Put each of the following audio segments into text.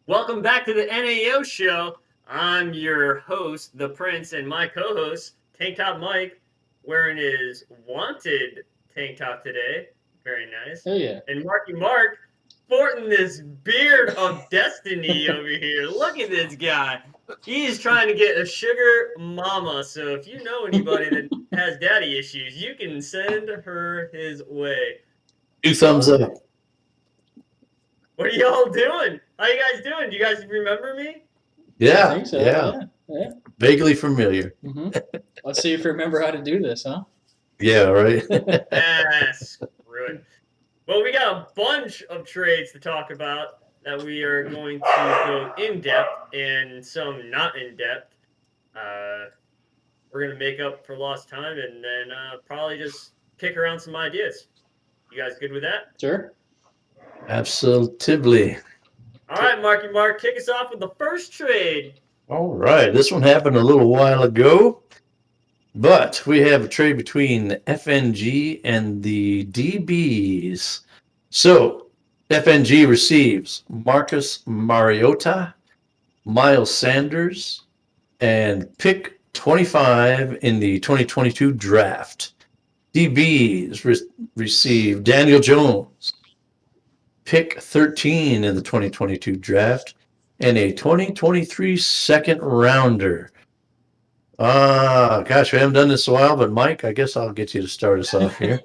Welcome back to the NAO show. I'm your host, the Prince, and my co-host, Tank Top Mike, wearing his wanted tank top today. Very nice. Oh yeah. And Marky Mark sporting this beard of destiny over here. Look at this guy. He's trying to get a sugar mama. So if you know anybody that has daddy issues, you can send her his way. Two thumbs So, up. what are y'all doing? How you guys doing? Do you guys remember me? I Yeah, think so. yeah. Vaguely familiar. hmm Let's see if you remember how to do this, huh? Yeah, right. Screw it. Well, we got a bunch of trades to talk about that we are going to go in depth and some not in depth. We're going to make up for lost time and then probably just kick around some ideas. You guys good with that? Sure. Absolutely. All right, Marky Mark, kick us off with the first trade. All right. This one happened a little while ago, but we have a trade between FNG and the DBs. So FNG receives Marcus Mariota, Miles Sanders, and pick 25 in the 2022 draft. DBs receive Daniel Jones, pick 13 in the 2022 draft, and a 2023 second rounder. Gosh, we haven't done this in a while, but Mike, I guess I'll get you to start us off here.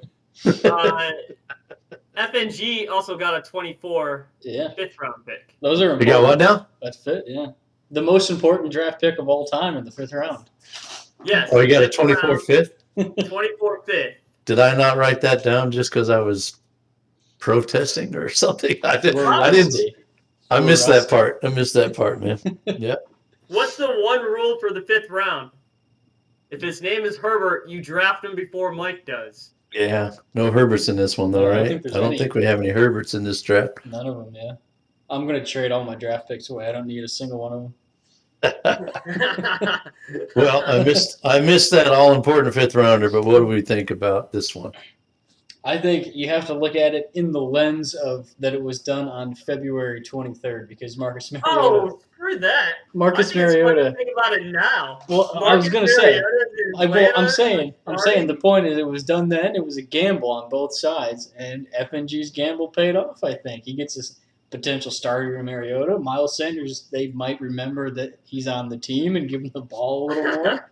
FNG also got a 24 Yeah. fifth round pick. Those are You important. got what now? That's fit. Yeah. The most important draft pick of all time in the 5th round. Yes. Oh, you got a fifth 24 round, fifth? 24 fifth. Did I not write that down just because I was protesting or something? I We're didn't. rusty. I We're missed that rusty. part. I missed that part, man. Yeah. What's the one rule for the 5th round? If his name is Herbert, you draft him before Mike does. Yeah. No Herberts in this one, though, No, I don't right? think there's I don't any. think we have any Herberts in this draft. None of them. Yeah. I'm gonna trade all my draft picks away. I don't need a single one of them. Well, I missed that all important fifth rounder, but what do we think about this one? I think you have to look at it in the lens of that it was done on February 23rd because Marcus Mariota. Oh, screw that. Marcus I think it's fun to Mariota. think about it now. Well, I was Marcus gonna say. Mariota in I'm Atlanta, saying starting. the point is it was done then. It was a gamble on both sides, and FNG's gamble paid off. I think he gets this potential starter in Mariota. Miles Sanders, they might remember that he's on the team and give him the ball a little more,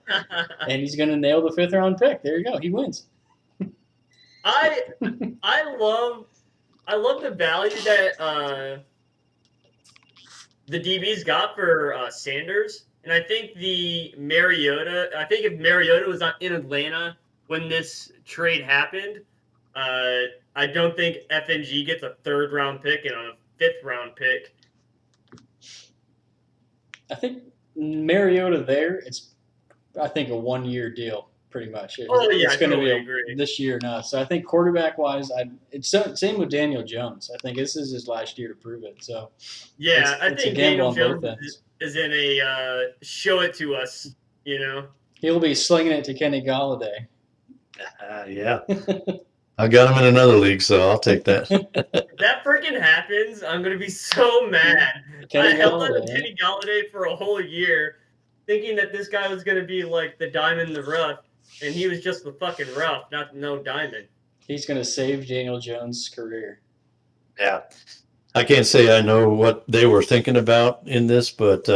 and he's going to nail the 5th round pick. There you go. He wins. I love the value that the DBs got for Sanders, and I think if Mariota was not in Atlanta when this trade happened, I don't think FNG gets a 3rd round pick and a 5th round pick. I think Mariota there. It's I think a 1-year deal. Pretty much. Oh yeah, it's I going to totally be agree. this year now. So I think quarterback wise, it's same with Daniel Jones. I think this is his last year to prove it. So Yeah, I it's a think gamble Daniel on both Jones ends. is in a show it to us, you know. He'll be slinging it to Kenny Galladay. Yeah. I got him in another league, so I'll take that. If that freaking happens, I'm gonna be so mad. Kenny I held on to Galladay. Kenny Galladay for a whole year, thinking that this guy was gonna be like the diamond in the rough, and he was just the fucking rough, not no diamond. He's going to save Daniel Jones' career. Yeah. I can't say I know what they were thinking about in this, but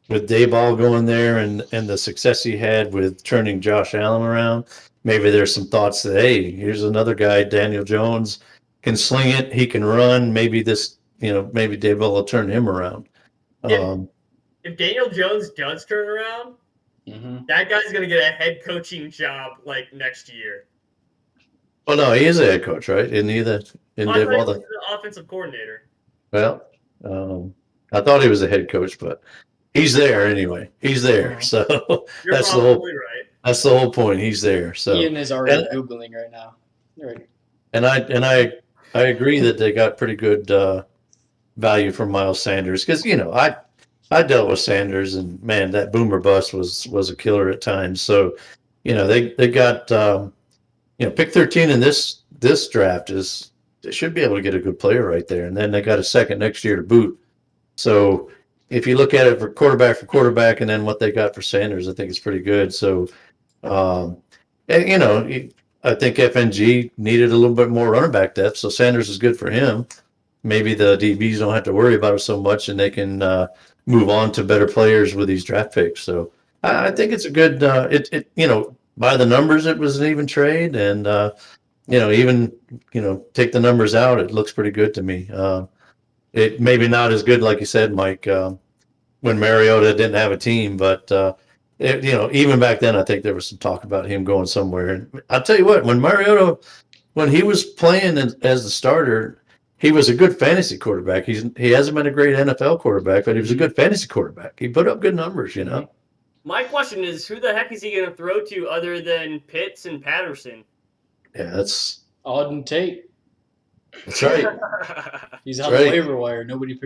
with Dayball going there and the success he had with turning Josh Allen around, maybe there's some thoughts that, hey, here's another guy, Daniel Jones, can sling it, he can run. Maybe maybe Dayball will turn him around. If Daniel Jones does turn around, that guy's gonna get a head coaching job like next year. Well, no, he is a head coach, right? Isn't he I thought he was the offensive coordinator. Well, I thought he was a head coach, but he's there anyway. He's there, so You're that's the probably right. That's the whole point. He's there. So Ian is already Googling right now. Right. And I agree that they got pretty good value from Miles Sanders because I dealt with Sanders and man, that boomer bust was a killer at times. So they got pick 13 in this draft they should be able to get a good player right there, and then they got a second next year to boot. So if you look at it for quarterback, and then what they got for Sanders, I think it's pretty good. So, and I think FNG needed a little bit more running back depth, so Sanders is good for him. Maybe the DBs don't have to worry about it so much, and they can move on to better players with these draft picks. So I think it's a good. By the numbers, it was an even trade, and even take the numbers out, it looks pretty good to me. It maybe not as good, like you said, Mike, when Mariota didn't have a team, but even back then, I think there was some talk about him going somewhere. And I'll tell you what, when he was playing as the starter, he was a good fantasy quarterback. He hasn't been a great NFL quarterback, but he was a good fantasy quarterback. He put up good numbers, My question is, who the heck is he going to throw to other than Pitts and Patterson? Yeah, that's Auden Tate. That's right. He's on the waiver wire. Nobody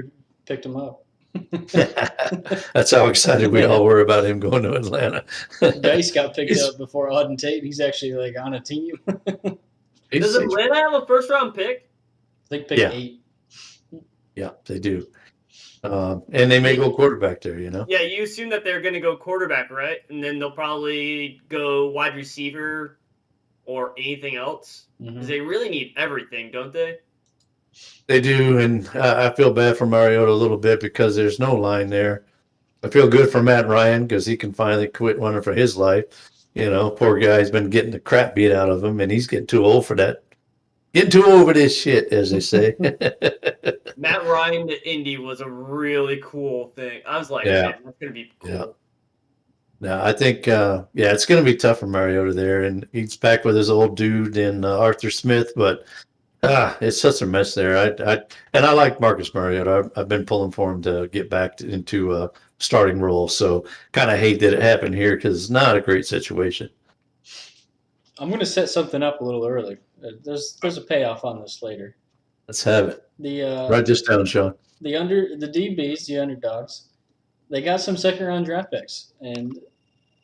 picked him up. That's how excited we all were about him going to Atlanta. Dice got picked up before Auden Tate. He's actually on a team. Does Atlanta have a first-round pick? I think pick 8. Yeah, they do. And they may go quarterback there, Yeah, you assume that they're going to go quarterback, right? And then they'll probably go wide receiver or anything else. Because they really need everything, don't they? They do, and I feel bad for Mariota a little bit because there's no line there. I feel good for Matt Ryan because he can finally quit running for his life. Poor guy's been getting the crap beat out of him, and he's getting too old for that. Getting too old for this shit, as they say. Matt Ryan to Indy was a really cool thing. I was like, man, that's going to be cool. Yeah. No, I think, it's going to be tough for Mariota there, and he's back with his old dude in Arthur Smith, but it's such a mess there. I like Marcus Mariota. I've been pulling for him to get back into a starting role, so kind of hate that it happened here because it's not a great situation. I'm going to set something up a little early. There's a payoff on this later. Let's have it. Write this down, Sean. The DBs, the underdogs, they got some second-round draft picks, and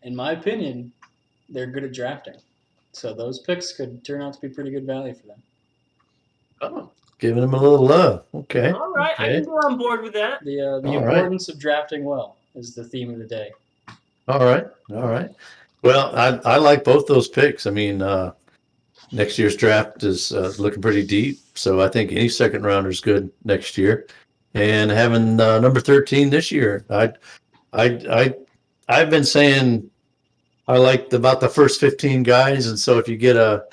in my opinion, they're good at drafting. So those picks could turn out to be pretty good value for them. Oh, giving them a little love. Okay. All right, okay. I can go on board with that. The importance of drafting well is the theme of the day. All right. Well, I like both those picks. I mean, next year's draft is looking pretty deep, so I think any second rounder is good next year. And having number 13 this year, I've been saying I like about the first 15 guys, and so if you get a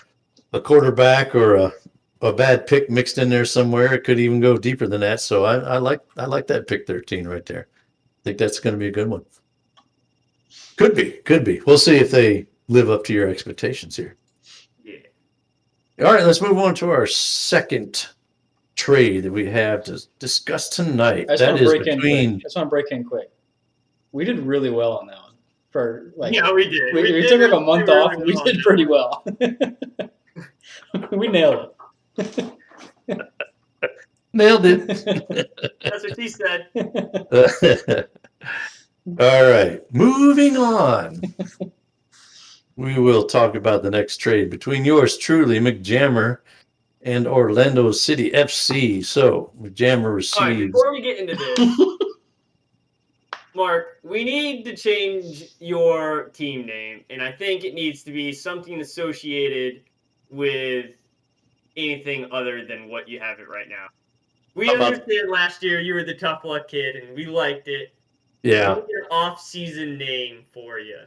quarterback or a bad pick mixed in there somewhere, it could even go deeper than that. So I like that pick 13 right there. I think that's going to be a good one. Could be. We'll see if they live up to your expectations here. Yeah. All right, let's move on to our second trade that we have to discuss tonight. I just want to break in quick. We did really well on that one. Yeah, we did. We took a month off, and we did pretty well. We nailed it. Nailed it. That's what she said. All right, moving on. We will talk about the next trade between yours truly, McJammer, and Orlando City FC. So, McJammer receives. All right, before we get into this, Mark, we need to change your team name, and I think it needs to be something associated with anything other than what you have it right now. We understand last year you were the tough luck kid, and we liked it. Yeah. What's your off-season name for you?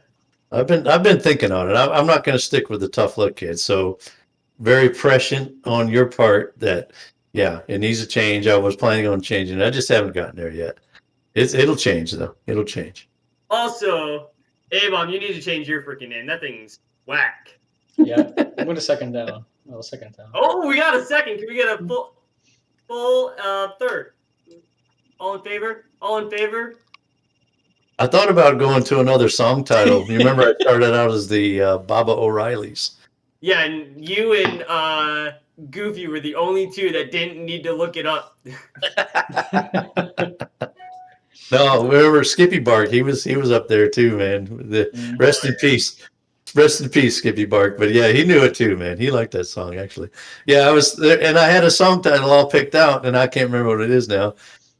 I've been thinking on it. I'm not going to stick with the tough luck kid. So very prescient on your part that it needs to change. I was planning on changing it. I just haven't gotten there yet. It'll change though. It'll change. Also, Avon, you need to change your freaking name. That thing's whack. Yeah, I'm going to second down. Second down. Oh, we got a second. Can we get a full third? All in favor? All in favor? I thought about going to another song title. You remember I started out as the Baba O'Reillys. Yeah, and you and Goofy were the only two that didn't need to look it up. No, remember Skippy Bark? He was up there too, man. Rest in peace. Rest in peace, Skippy Bark. But yeah, he knew it too, man. He liked that song actually. Yeah, I was there, and I had a song title all picked out, and I can't remember what it is now.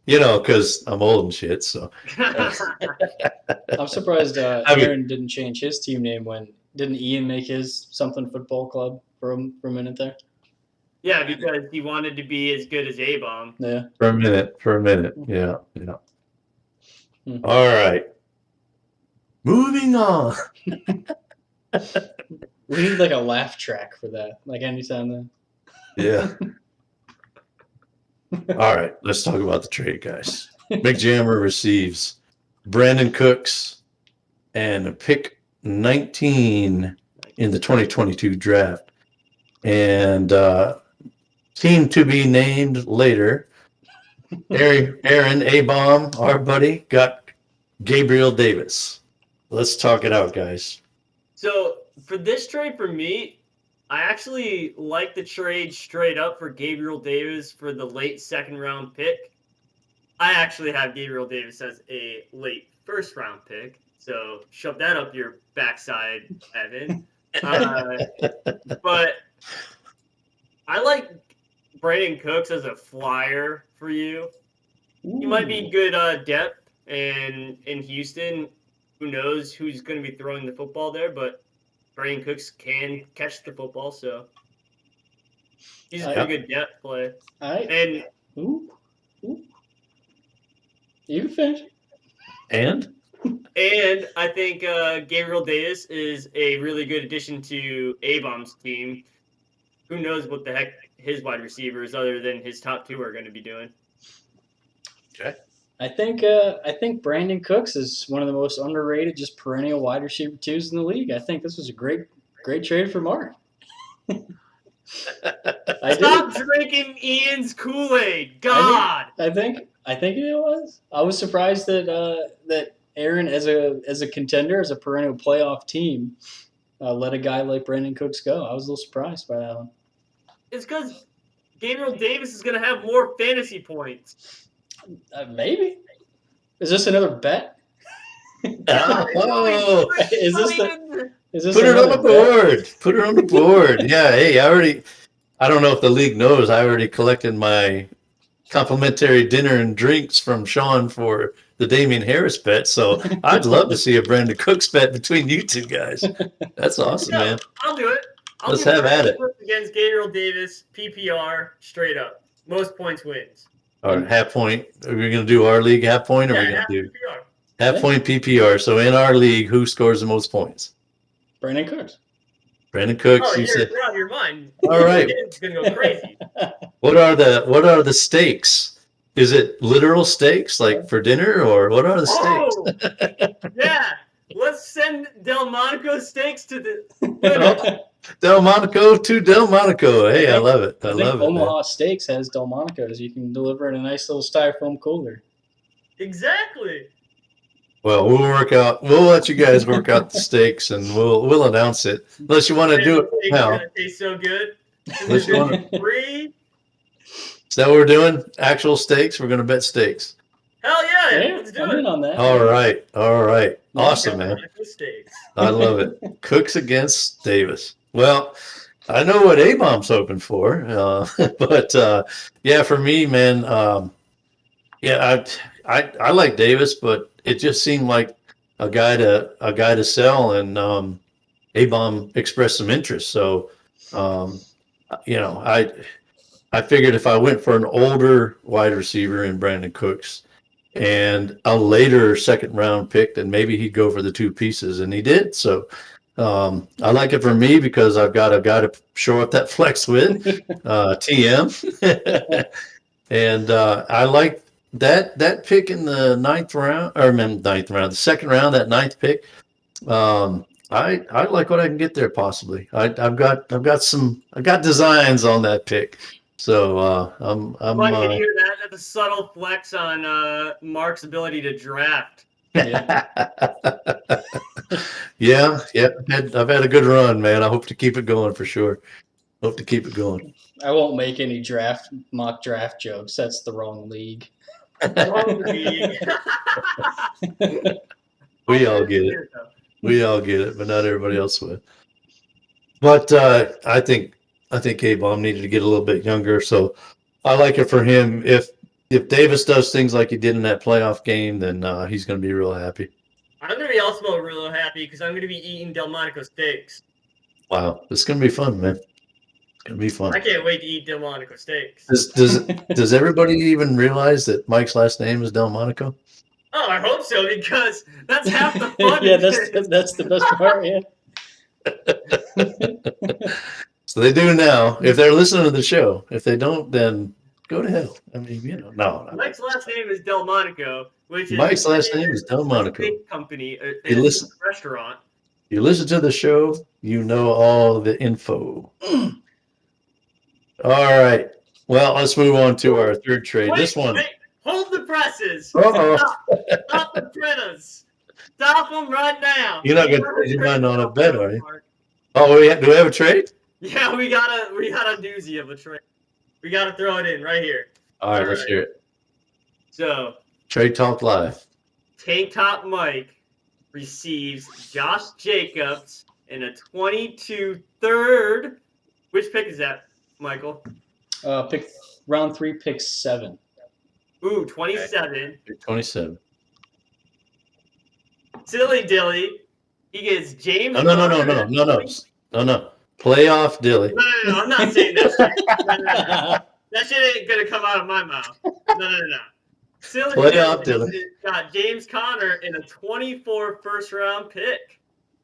because I'm old and shit. So I'm surprised I mean, Aaron didn't change his team name when didn't Ian make his something football club for a minute there? Yeah, because he wanted to be as good as A-Bomb. Yeah. for a minute. Yeah. Hmm. All right. Moving on. We need like a laugh track for that. Like anytime then. Yeah. All right. Let's talk about the trade, guys. McJammer receives Brandon Cooks and a pick 19 in the 2022 draft. And team to be named later. Aaron A-Bomb, our buddy, got Gabriel Davis. Let's talk it out, guys. So for this trade for me, I actually like the trade straight up for Gabriel Davis for the late second round pick. I actually have Gabriel Davis as a late first round pick, so shove that up your backside, Evan. But I like Brandon Cooks as a flyer for you. He might be good depth, and in Houston, who knows who's going to be throwing the football there, but Brandon Cooks can catch the football, so he's a pretty good depth play. And Ooh. You can finish. And I think Gabriel Davis is a really good addition to A-Bomb's team. Who knows what the heck his wide receivers, other than his top two, are going to be doing. Okay. I think Brandon Cooks is one of the most underrated, just perennial wide receiver twos in the league. I think this was a great trade for Mark. Stop drinking Ian's Kool-Aid, God! I think it was. I was surprised that Aaron, as a contender, as a perennial playoff team, let a guy like Brandon Cooks go. I was a little surprised by that one. It's because Gabriel Davis is going to have more fantasy points. Maybe. Is this another bet? Oh, Is this put it on the another bet? board. Put it on the board. Yeah. Hey, I don't know if the league knows. I already collected my complimentary dinner and drinks from Sean for the Damian Harris bet. So I'd love to see a Brandon Cooks bet between you two guys. That's awesome, man. I'll do it. Let's have at it. Against Gabriel Davis, PPR, straight up. Most points wins. All right, half point. Are we going to do our league half point, or are we going to do PPR. half point PPR? So in our league, who scores the most points? Brandon Cooks. Brandon Cooks. Oh, you said. you're out of your mind. All right. It's going to go crazy. What are the stakes? Is it literal stakes, like for dinner, or what are the stakes? Oh, yeah. Let's send Delmonico steaks to the. Delmonico to Delmonico. Hey, I love it. I love it. Omaha Steaks has Delmonico's. You can deliver in a nice little styrofoam cooler. Exactly. Well, we'll let you guys work out the steaks, and we'll announce it. Unless you want to do it now. It's gonna taste so good. Unless you want to. Free. Is that what we're doing? Actual steaks? We're going to bet steaks. Hell yeah! Yeah, Let's do I'm it. in on that. All right. Awesome, man. Steaks. I love it. Cooks against Davis. Well, I know what A-Bomb's hoping for, but yeah, for me, man, yeah, I like Davis, but it just seemed like a guy to sell, and A-Bomb expressed some interest. So, I figured if I went for an older wide receiver in Brandon Cooks and a later second round pick, then maybe he'd go for the two pieces, and he did. So I like it for me because I've got a guy to show up that flex with, TM, and I like that pick in the the second round, that ninth pick. I like what I can get there possibly. I've got designs on that pick. So I'm I can hear that. That's a subtle flex on Mark's ability to draft. Yeah. I've had a good run, man. I hope to keep it going for sure. Hope to keep it going. I won't make any mock draft jokes. That's the wrong league. We all get it. We all get it, but not everybody else would. But I think A-Bomb needed to get a little bit younger, so I like it for him. If if Davis does things like he did in that playoff game, then he's going to be real happy. I'm going to be also real happy because I'm going to be eating Delmonico steaks. Wow, it's going to be fun, man. It's going to be fun. I can't wait to eat Delmonico steaks. Does everybody even realize that Mike's last name is Delmonico? Oh, I hope so, because that's half the fun. Yeah, that's the best part. Yeah. So they do now. If they're listening to the show, if they don't, then go to hell. I mean, no. Mike's last name is Delmonico, which is Mike's last name is Delmonico. Big company. You listen. Restaurant. You listen to the show, you know all the info. All right. Well, let's move on to our third trade. This one. Wait, hold the presses. Uh-oh. Stop the printers. Stop them right now. You're not going to change your mind on a bet, are you? Oh, do we have a trade? Yeah, we got a doozy of a trade. We got to throw it in right here. All right, let's hear it. So, Trade Talk Live. Tank Top Mike receives Josh Jacobs in a 22 third. Which pick is that, Michael? Pick round 3, pick 7. Ooh, 27. Pick 27. Silly Dilly. He gets James. No. Playoff Dilly. No, I'm not saying that shit. No. That shit ain't gonna come out of my mouth. No. Silly Playoff Dilly got James Conner in a 24 first round pick.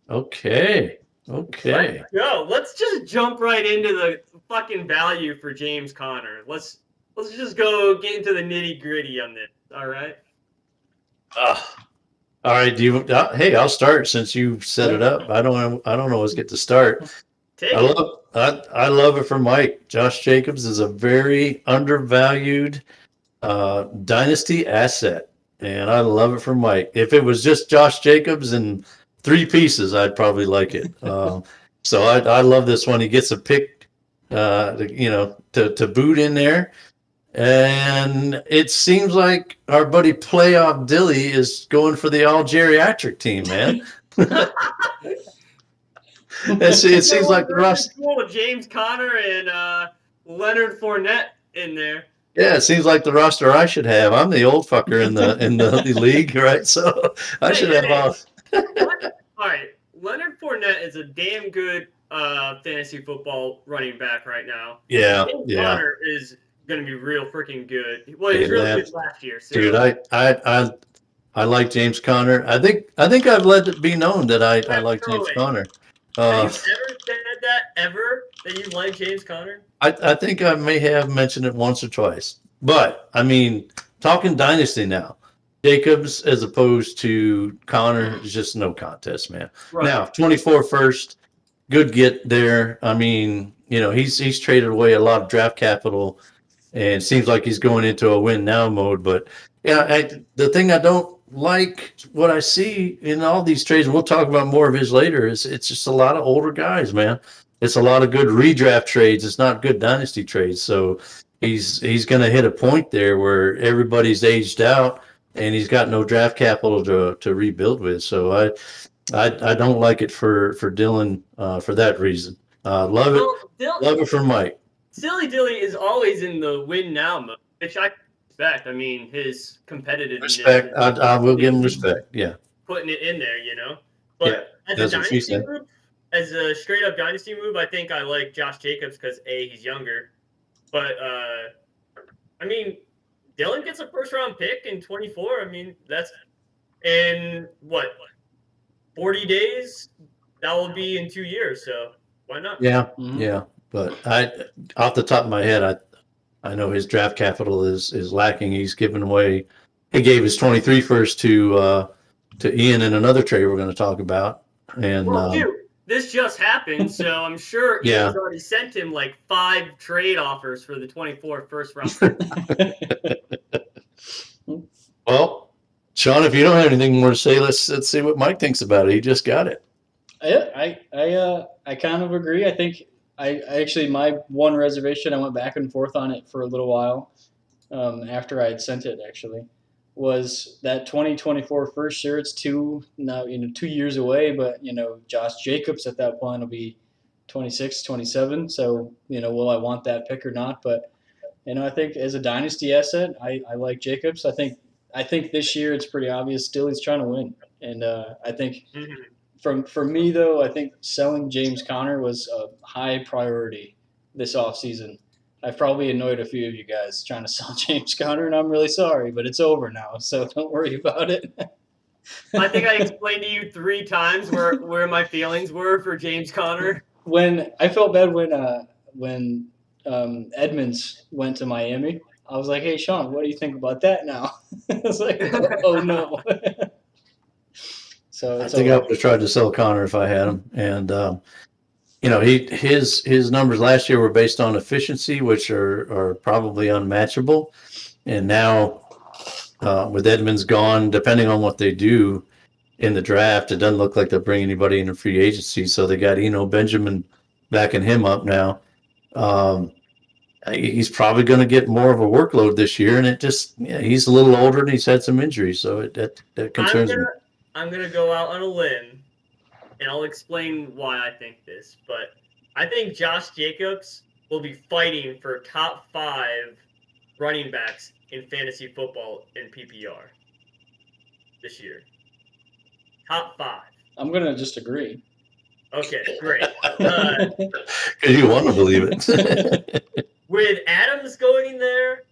Okay. Let's go. Let's just jump right into the fucking value for James Conner. Let's just go get into the nitty gritty on this. All right. All right. Hey, I'll start since you set it up. I don't always get to start. I love it for Mike. Josh Jacobs is a very undervalued dynasty asset, and I love it for Mike. If it was just Josh Jacobs and 3 pieces, I'd probably like it. So I love this one. He gets a pick, to boot in there. And it seems like our buddy Playoff Dilly is going for the all geriatric team, man. It seems like the roster. Cool, James Conner and Leonard Fournette in there. Yeah, it seems like the roster I should have. I'm the old fucker in the league, right? So I should have all. All right, Leonard Fournette is a damn good fantasy football running back right now. Yeah, James Conner is going to be real freaking good. Well, he was really good last year. So. Dude, I like James Conner. I think I've let it be known that I like James Conner. Have you ever said that you like James Conner? I think I may have mentioned it once or twice. But, I mean, talking dynasty now, Jacobs as opposed to Conner is just no contest, man. Right. Now, 24 first, good get there. I mean, he's traded away a lot of draft capital, and it seems like he's going into a win now mode. But, yeah, the thing I don't like what I see in all these trades, and we'll talk about more of his later, is it's just a lot of older guys, man. It's a lot of good redraft trades. It's not good dynasty trades. So he's going to hit a point there where everybody's aged out and he's got no draft capital to rebuild with. So I don't like it for Dylan for that reason. Love it for Mike. Silly Dilly is always in the win now mode, which I respect. I mean, his competitiveness. Respect. I will give him respect. Yeah. Putting it in there, But as a dynasty move, as a straight up dynasty move, I think I like Josh Jacobs because he's younger. But I mean, Dylan gets a first round pick in 24. I mean, that's in 40 days. That will be in 2 years. So why not? Yeah, yeah. But off the top of my head, I know his draft capital is lacking. He gave his 23 first to Ian in another trade we're going to talk about. And this just happened, so I'm sure Ian's already sent him like 5 trade offers for the 24 first round. Well, Sean, if you don't have anything more to say, let's see what Mike thinks about it. He just got it. Yeah, I kind of agree. I think I actually, my one reservation, I went back and forth on it for a little while after I had sent it, actually, was that 2024 first. Sure, it's 2 years away, but, Josh Jacobs at that point will be 26, 27. So, will I want that pick or not? But I think as a dynasty asset, I like Jacobs. I think this year it's pretty obvious still he's trying to win, and I think Mhm. for me though, I think selling James Conner was a high priority this offseason. I've probably annoyed a few of you guys trying to sell James Conner, and I'm really sorry, but it's over now, so don't worry about it. I think I explained to you 3 times where my feelings were for James Conner. When I felt bad when Edmonds went to Miami, I was like, "Hey, Sean, what do you think about that now?" I was like, "Oh no." So I it's think I over. would have tried to sell Connor if I had him. And his numbers last year were based on efficiency, which are probably unmatchable. And now with Edmonds gone, depending on what they do in the draft, it doesn't look like they'll bring anybody in free agency. So they got Benjamin backing him up now. Um, he's probably going to get more of a workload this year, and he's a little older and he's had some injuries, so that I'm concerns me. gonna I'm gonna go out on a limb, and I'll explain why I think this. But I think Josh Jacobs will be fighting for top 5 running backs in fantasy football in PPR this year. Top 5. I'm gonna just agree. Okay, great. Uh, Because you want to believe it. with Adams going in there,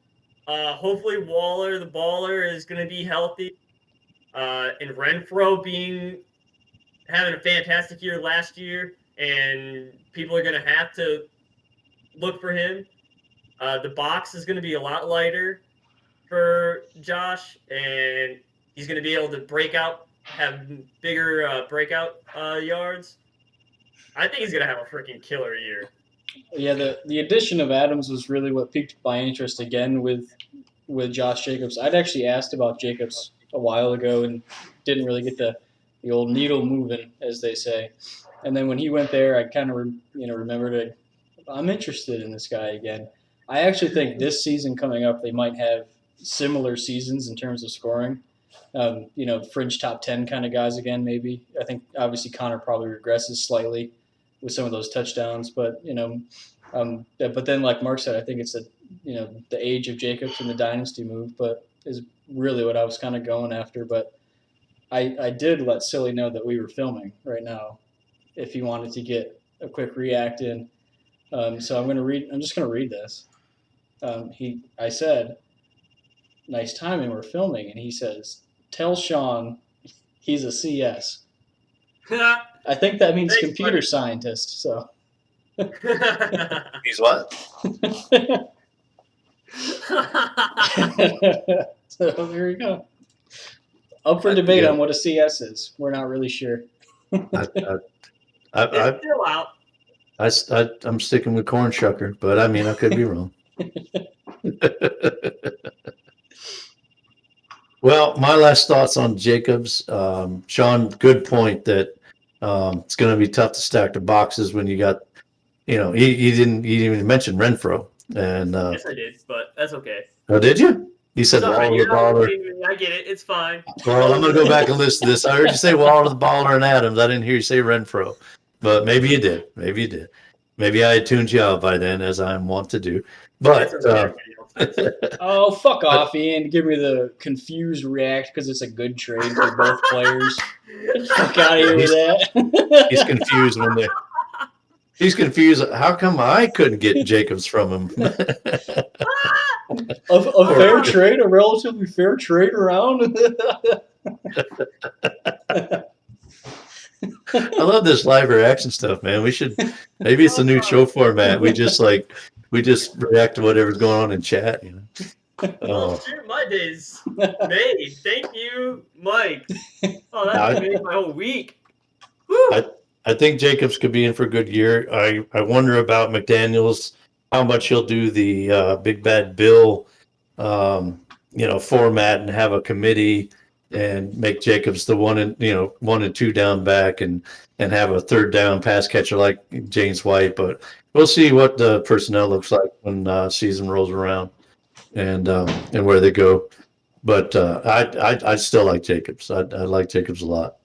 hopefully Waller, the baller, is going to be healthy. And Renfro having a fantastic year last year, and people are going to have to look for him. The box is going to be a lot lighter for Josh, and he's going to be able to break out, have bigger breakout yards. I think he's going to have a freaking killer year. Yeah, the addition of Adams was really what piqued my interest again with Josh Jacobs. I'd actually asked about Jacobs a while ago and didn't really get the old needle moving, as they say. And then when he went there, I kind of remembered I'm interested in this guy again. I actually think this season coming up, they might have similar seasons in terms of scoring. Fringe top 10 kind of guys again, maybe. I think obviously Connor probably regresses slightly with some of those touchdowns, but but then like Mark said, I think it's the age of Jacobs and the dynasty move, but is really what I was kind of going after. But I did let Silly know that we were filming right now if he wanted to get a quick react in. So I'm just gonna read this. I said, "Nice timing. We're filming," and he says, "Tell Sean he's a CS." I think that means Thanks, computer buddy. scientist. So. He's what? So there you go. Up for debate on what a CS is. We're not really sure. It's still out. I'm sticking with corn shucker, but I mean, I could be wrong. Well, my last thoughts on Jacobs. Sean, good point that it's going to be tough to stack the boxes when you got, he didn't even mention Renfro. And Yes, I did, but that's okay. oh, did you? You said Sorry, Waller you're the not baller. believing me. I get it. It's fine. Well, I'm going to go back and listen to this. I heard you say Waller the baller and Adams. I didn't hear you say Renfro, but maybe you did. Maybe you did. Maybe I had tuned you out by then, as I want to do. But It's okay. Everybody else does. Oh, fuck off, Ian. Give me the confused react because it's a good trade for both players. Fuck out of here with that. he's confused when they. He's confused. How come I couldn't get Jacobs from him? A fair trade, a relatively fair trade around. I love this live reaction stuff, man. We should maybe it's a new show format. We just react to whatever's going on in chat, Oh shoot, my day's made. Thank you, Mike. Oh, that made my whole week. I think Jacobs could be in for a good year. I wonder about McDaniels, how much he'll do the Big Bad Bill, format and have a committee and make Jacobs the 1 and 2 down back and have a third down pass catcher like James White. But we'll see what the personnel looks like when season rolls around and where they go. But I still like Jacobs. I like Jacobs a lot.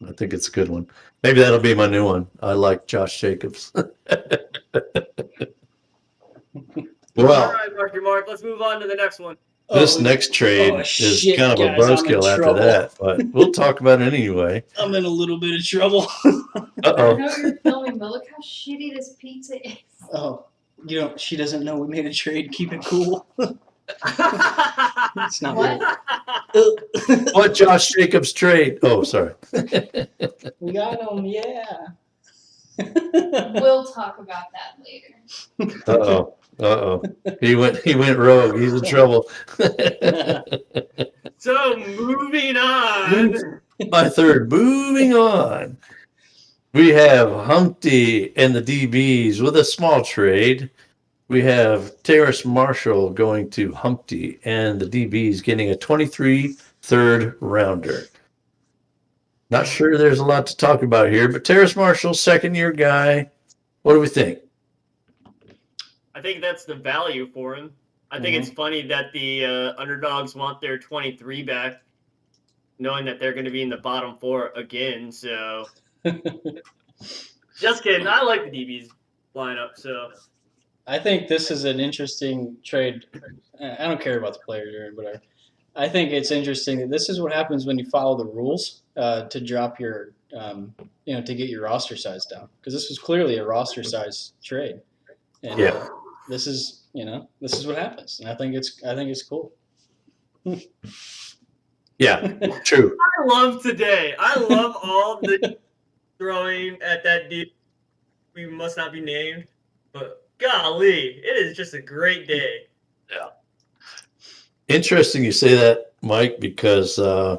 I think it's a good one. Maybe that'll be my new one. I like Josh Jacobs. All Well, right, Mark. Let's move on to the next one. this next trade is shit, kind of a guys, I'm in buzzkill after trouble. that, but we'll talk about it anyway. I'm in a little bit of trouble. Uh I know oh. you're filming, but look how shitty this pizza is. Oh, she doesn't know we made a trade. Keep it cool. It's not What? good. What Josh Jacobs trade? Oh, sorry. We got him, yeah. We'll talk about that later. Uh-oh. He went rogue. He's in trouble. So moving on. My third. Moving on. We have Humpty and the DBs with a small trade. We have Terrace Marshall going to Humpty and the DBs getting a 23 third rounder. Not sure there's a lot to talk about here, but Terrace Marshall, second year guy. What do we think? I think that's the value for him. I think it's funny that the underdogs want their 23 back, knowing that they're going to be in the bottom 4 again. So, just kidding. I like the DB's lineup. So, I think this is an interesting trade. I don't care about the players or whatever. I think it's interesting that this is what happens when you follow the rules to drop your, to get your roster size down. Because this was clearly a roster size trade, and Yeah. this is what happens. And I think it's cool. Yeah, true. I love today. I love all the throwing at that dude. We must not be named, but golly, it is just a great day. Yeah. Interesting you say that, Mike, because I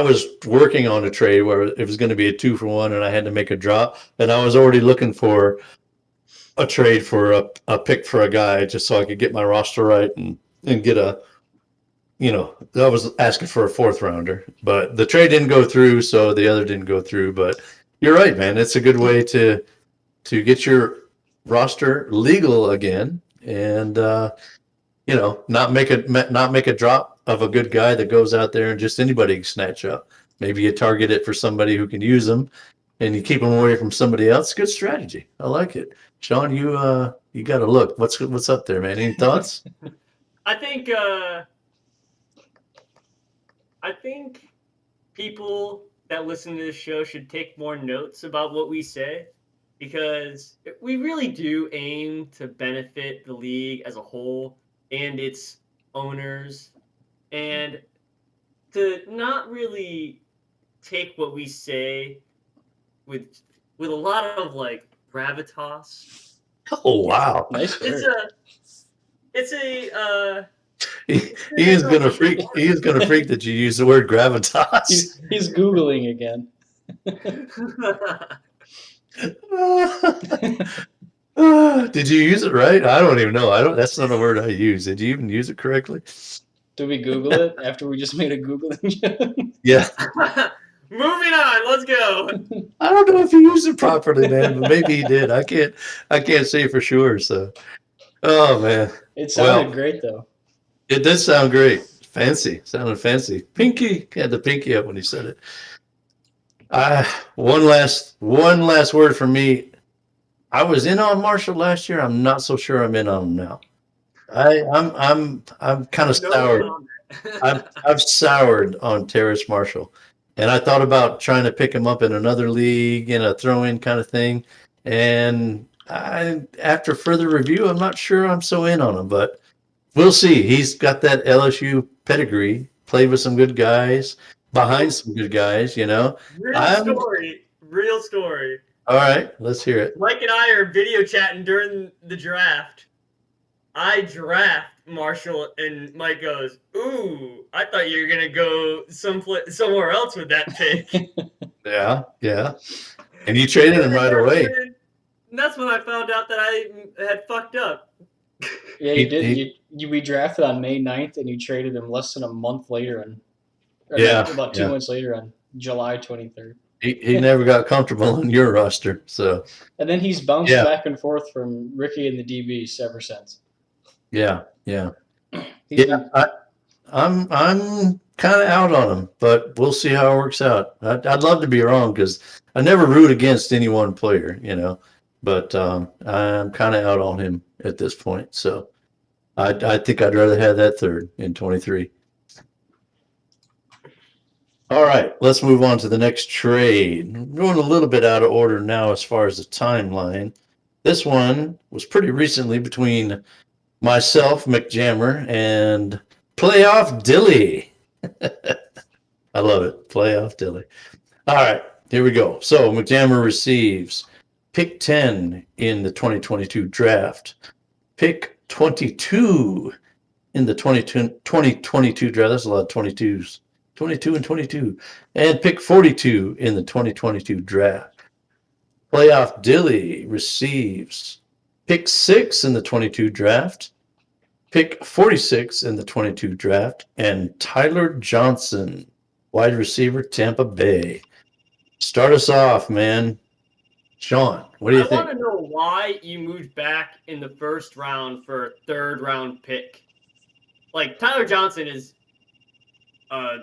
was working on a trade where it was going to be a 2-for-1 and I had to make a drop, and I was already looking for a trade for a pick for a guy just so I could get my roster right and get a, I was asking for a 4th rounder, but the trade didn't go through, so the other didn't go through. But you're right, man. It's a good way to get your roster legal again, and not make a drop of a good guy that goes out there and just anybody can snatch up. Maybe you target it for somebody who can use them, and you keep them away from somebody else. Good strategy. I like it. Sean, you got to look. What's up there, man? Any thoughts? I think people that listen to this show should take more notes about what we say, because we really do aim to benefit the league as a whole and its owners, and to not really take what we say with a lot of like gravitas. Oh wow! Nice word. It's a He is gonna freak. He is gonna freak that you use the word gravitas. He's Googling again. Did you use it right? I don't even know. I don't. That's not a word I use. Did you even use it correctly? Did we Google it after we just made a Googling? Yeah. Moving on. Let's go. I don't know if he used it properly, man, but maybe he did. I can't say for sure. So, oh man, It sounded great though. it did sound great. Fancy, sounded fancy. Pinky had the pinky up when he said it. One last word from me. I was in on Marshall last year. I'm not so sure I'm in on him now. I'm kind of soured. I've soured on Terrace Marshall, and I thought about trying to pick him up in another league in a throw-in kind of thing. And after further review, I'm not sure I'm so in on him, but we'll see. He's got that LSU pedigree. Played with some good guys, behind some good guys. Real story. All right, let's hear it. Mike and I are video chatting during the draft. I draft Marshall, and Mike goes, "Ooh, I thought you were gonna go somewhere else with that pick." Yeah. And you traded him right away. And that's when I found out that I had fucked up. Yeah, you did. We drafted on May 9th, and you traded him less than a month later, about 2 months later on July 23rd. He never got comfortable on your roster, so. And then he's bounced back and forth from Ricky and the DBs ever since. Yeah. I'm kind of out on him, but we'll see how it works out. I'd love to be wrong because I never root against any one player. but I'm kind of out on him at this point. So I think I'd rather have that third in 23. All right, let's move on to the next trade. I'm going a little bit out of order now as far as the timeline. This one was pretty recently between myself, McJammer, and Playoff Dilly. I love it. Playoff Dilly. All right, here we go. So McJammer receives pick 10 in the 2022 draft, pick 22 in the 2022 draft. That's a lot of 22s. 22 and 22. And pick 42 in the 2022 draft. Playoff Dilly receives pick 6 in the 22 draft, pick 46 in the 22 draft, and Tyler Johnson, wide receiver, Tampa Bay. Start us off, man. Sean, what do you I think? want to know why you moved back in the first round for a third round pick. Like, Tyler Johnson is a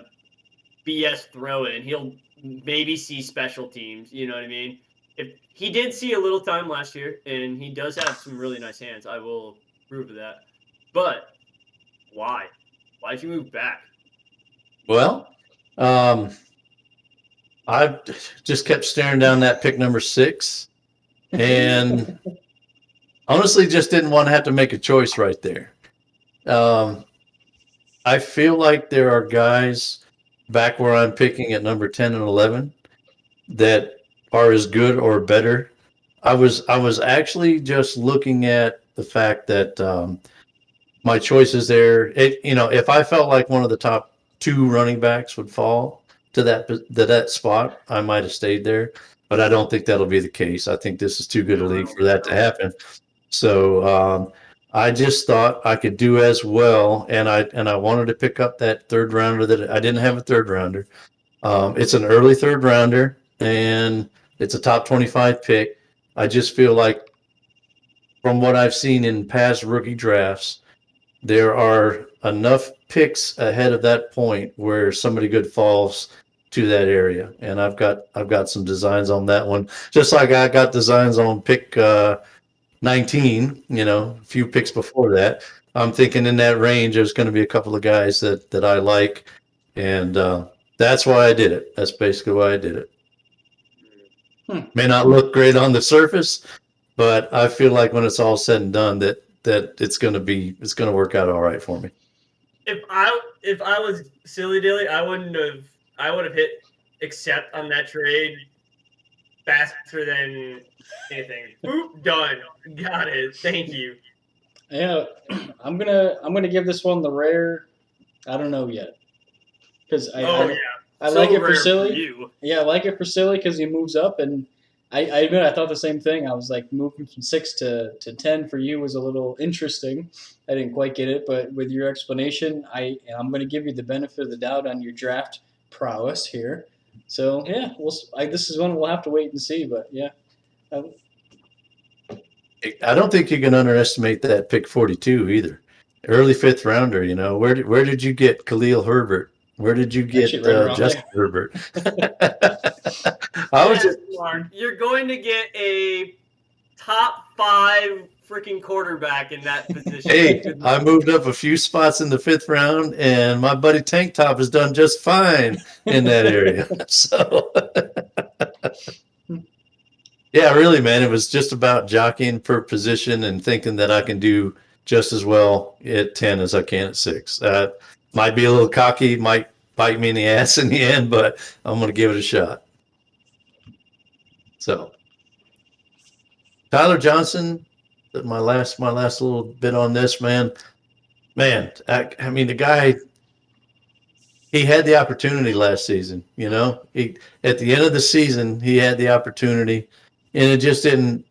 BS throw in. He'll maybe see special teams. You know what I mean? If he did see a little time last year, and he does have some really nice hands, I will prove that. But why? Why'd you move back? Well, I just kept staring down that pick number 6, and honestly just didn't want to have to make a choice right there. I feel like there are guys back where I'm picking at number 10 and 11 that are as good or better. I was actually just looking at the fact that my choices there. If I felt like one of the top 2 running backs would fall to that spot, I might have stayed there. But I don't think that'll be the case. I think this is too good a league for that to happen. So I just thought I could do as well, and I wanted to pick up that third rounder that I didn't have a third rounder. It's an early third rounder, and it's a top 25 pick. I just feel like from what I've seen in past rookie drafts, there are enough picks ahead of that point where somebody good falls to that area, and I've got some designs on that one. Just like I got designs on pick 19. A few picks before that. I'm thinking in that range, there's going to be a couple of guys that I like, and that's why I did it. That's basically why I did it. May not look great on the surface, but I feel like when it's all said and done, that it's going to work out all right for me. If I was silly dilly, I would have hit accept on that trade faster than anything. Boop, done. Got it. Thank you. Yeah, I'm gonna give this one the rare. I don't know yet, because I like it for rare silly. you. Yeah, I like it for silly because he moves up, and I admit I thought the same thing. I was like, moving from 6 to 10 for you was a little interesting. I didn't quite get it, but with your explanation, I'm going to give you the benefit of the doubt on your draft prowess here. So yeah, this is one we'll have to wait and see. But yeah, I don't think you can underestimate that pick 42 either. Early 5th rounder. Where did you get Khalil Herbert? Where did you get Justin Herbert? I was just Mark. You're going to get a top 5 freaking quarterback in that position. Hey, I moved up a few spots in the 5th round, and my buddy Tank Top has done just fine in that area. So, yeah, really, man, it was just about jockeying per position and thinking that I can do just as well at 10 as I can at 6. Might be a little cocky, might bite me in the ass in the end, but I'm going to give it a shot. So, Tyler Johnson, my last little bit on this, man. I mean, the guy, he had the opportunity last season. At the end of the season, he had the opportunity, and it just didn't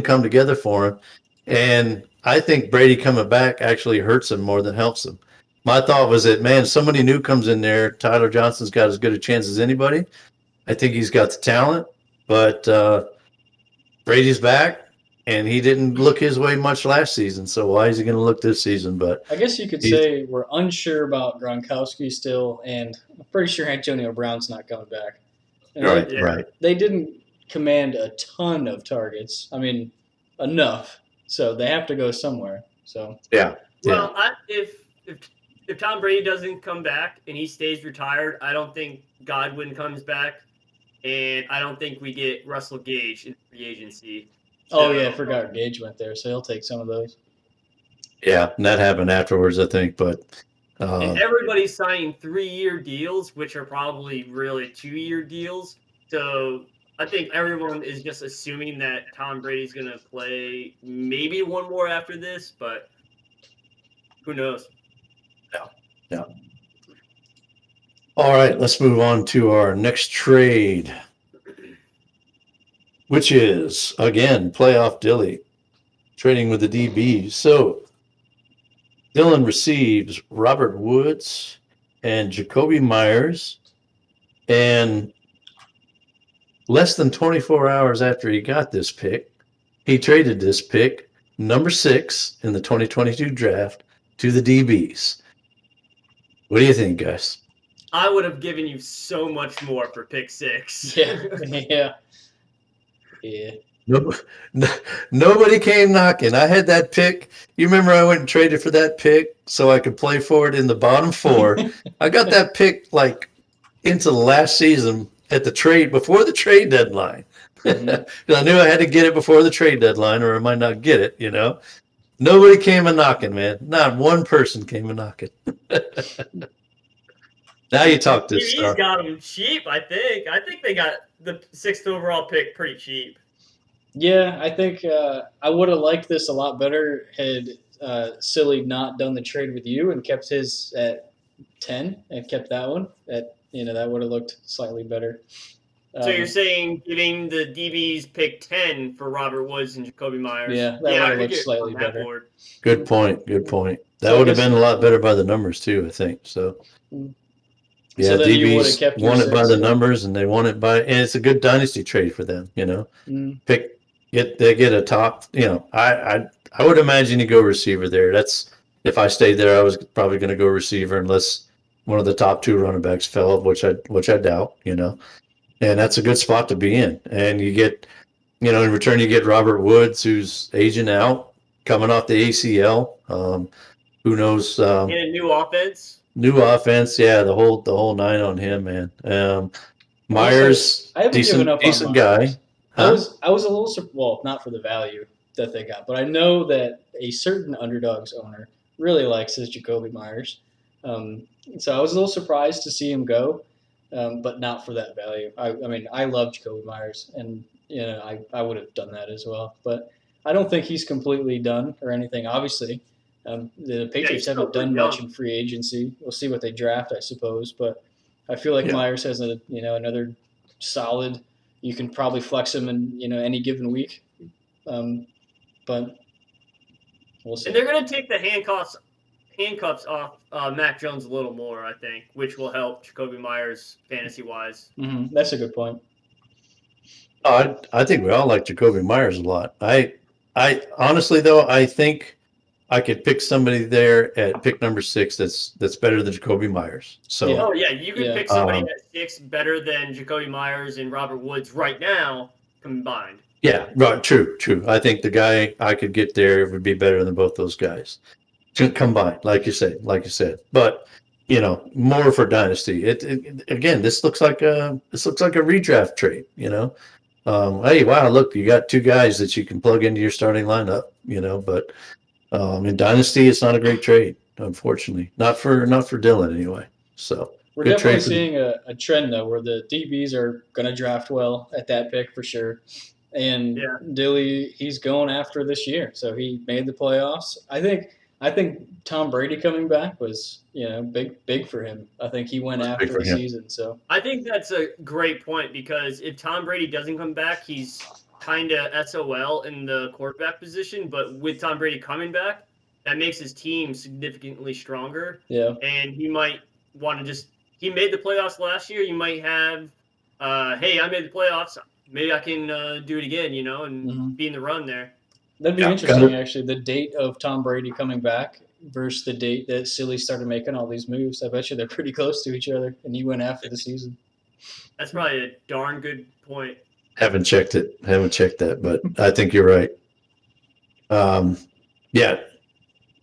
come together for him. And I think Brady coming back actually hurts him more than helps him. My thought was that, man, somebody new comes in there. Tyler Johnson's got as good a chance as anybody. I think he's got the talent, but Brady's back, and he didn't look his way much last season. So why is he going to look this season? But I guess you could say we're unsure about Gronkowski still, and I'm pretty sure Antonio Brown's not coming back. Right. They didn't command a ton of targets. I mean, enough. So they have to go somewhere. So Yeah. Well, if Tom Brady doesn't come back and he stays retired, I don't think Godwin comes back, and I don't think we get Russell Gage in free agency. oh yeah, I So, forgot Gage went there, so he'll take some of those. Yeah. And that happened afterwards, I think. But and everybody's signing 3-year deals, which are probably really 2-year deals. So I think everyone is just assuming that Tom Brady's going to play maybe one more after this, but who knows? yeah. All right. Let's move on to our next trade, which is, again, playoff Dilly trading with the DBs. So Dylan receives Robert Woods and Jacoby Myers. And less than 24 hours after he got this pick, he traded this pick, number 6 in the 2022 draft, to the DBs. What do you think, guys? I would have given you so much more for pick 6. Yeah. No, nobody came knocking. I had that pick. You remember I went and traded for that pick so I could play for it in the bottom 4. I got that pick like into the last season at the trade before the trade deadline. Mhm. I knew I had to get it before the trade deadline or I might not get it, you know. Nobody came a knocking, man. Not one person came a knocking. Now you talk this TV's stuff. got them cheap, I think. I think they got the 6th overall pick pretty cheap. Yeah, I think I would have liked this a lot better had Silly not done the trade with you and kept his at 10 and kept that one. That would have looked slightly better. So you're saying giving the DBs pick 10 for Robert Woods and Jacoby Myers? Yeah, that I would've could looked get slightly on that better. board. Good point. Good point. That So I would have guess- been a lot better by the numbers too, I think. So yeah, So then you would have DBs kept your won it by 6. the numbers, and they won it by, and it's a good dynasty trade for them. You know, Mm. they get a top. You know, I would imagine you go receiver there. That's if I stayed there, I was probably going to go receiver unless one of the top 2 running backs fell, which I doubt. You know, and that's a good spot to be in, and you get, you know, in return you get Robert Woods, who's aging out, coming off the ACL. Who knows? In a new offense. New offense, yeah, the whole 9 on him, man. I will say, Myers, I haven't given up on decent guy. Myers. Huh? I was a little well, not for the value that they got, but I know that a certain underdogs owner really likes his Jacoby Myers. So I was a little surprised to see him go, but not for that value. I mean, I love Jacoby Myers, and I would have done that as well. But I don't think he's completely done or anything. Obviously, the Patriots he's still haven't done pretty much young. in free agency. We'll see what they draft, I suppose, but I feel like Yeah. Myers has another solid. You can probably flex him in any given week, but we'll see. And they're going to take the handcuffs off Mac Jones a little more, I think, which will help Jacoby Myers fantasy-wise. That's a good point. I think we all like Jacoby Myers a lot. I honestly though, I think I could pick somebody there at pick number 6 that's better than Jacoby Myers. So Yeah. Oh, yeah, you could Yeah. pick somebody at 6 better than Jacoby Myers and Robert Woods right now combined. yeah, right, true. I think the guy I could get there would be better than both those guys combined, like you said. But you know, more for dynasty. Again, this looks like a redraft trade. You know, hey, wow, look, you got 2 guys that you can plug into your starting lineup. You know, but in dynasty, it's not a great trade, unfortunately. Not for Dylan anyway. So We're good definitely trade for the- seeing a trend though, where the DBs are going to draft well at that pick for sure. And Yeah. Dilly, he's going after this year, so he made the playoffs. I think Tom Brady coming back was big for him. I think he went Was big after for the him. season. So I think that's a great point because if Tom Brady doesn't come back, he's kind of SOL in the quarterback position. But with Tom Brady coming back, that makes his team significantly stronger. yeah, And he might want to he made the playoffs last year. You might have, hey, I made the playoffs. Maybe I can do it again, and be in the run there. that'd be Yeah, interesting got it. actually. The date of Tom Brady coming back versus the date that Silly started making all these moves. I bet you they're pretty close to each other, and he went after the season. That's probably a darn good point. Haven't checked it. Haven't checked that, but I think you're right. Yeah,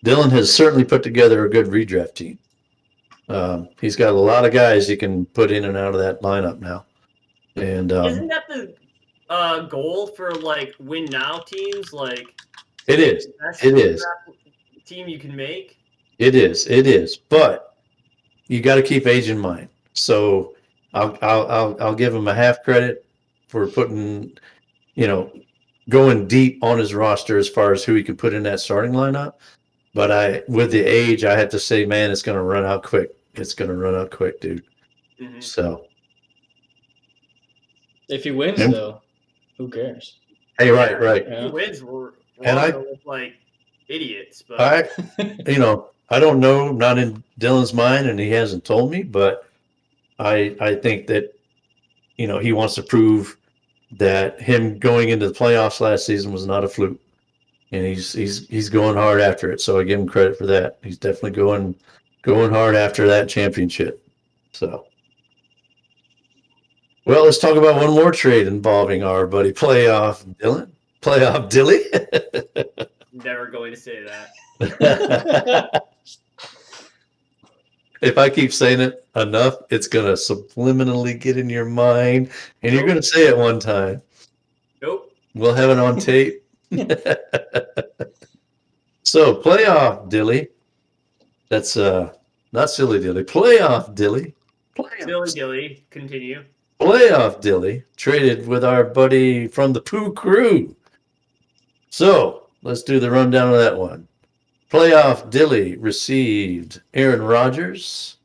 Dylan has certainly put together a good redraft team. He's got a lot of guys he can put in and out of that lineup now. And Isn't that the goal for like win now teams? Like to it make is. the best It is. redraft team you can make. It is. It is. But you got to keep age in mind. So I'll give him a half credit for putting, going deep on his roster as far as who he can put in that starting lineup. But with the age, I have to say, man, it's going to run out quick. It's going to run out quick, dude. Mm-hmm. So. If he wins, And, though, who cares? Hey, right. If he wins, we're and all gonna look like idiots. But I don't know, not in Dylan's mind, and he hasn't told me, but I think that he wants to prove that him going into the playoffs last season was not a fluke, and he's going hard after it. So I give him credit for that. He's definitely going hard after that championship. So, well, let's talk about one more trade involving our buddy Playoff Dilly. never going to say that. If I keep saying it enough, it's going to subliminally get in your mind, and you're going to say it one time. Nope. We'll have it on tape. So, playoff Dilly. That's not silly Dilly. Playoff Dilly. Silly dilly. Continue. Playoff Dilly traded with our buddy from the Pooh Crew. So, let's do the rundown of that one. Playoff Dilly received Aaron Rodgers,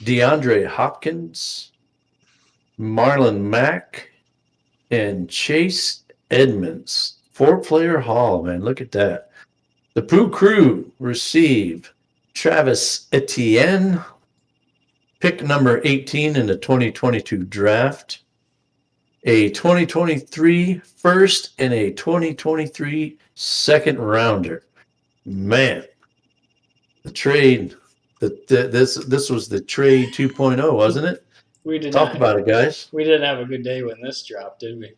DeAndre Hopkins, Marlon Mack, and Chase Edmonds. 4-player haul, man. Look at that. The Pooh Crew received Travis Etienne, pick number 18 in the 2022 draft, a 2023 first, and a 2023 second rounder. Man, the trade, this was the trade 2.0, wasn't it? We did Talk about it, guys. We didn't have a good day when this dropped, did we?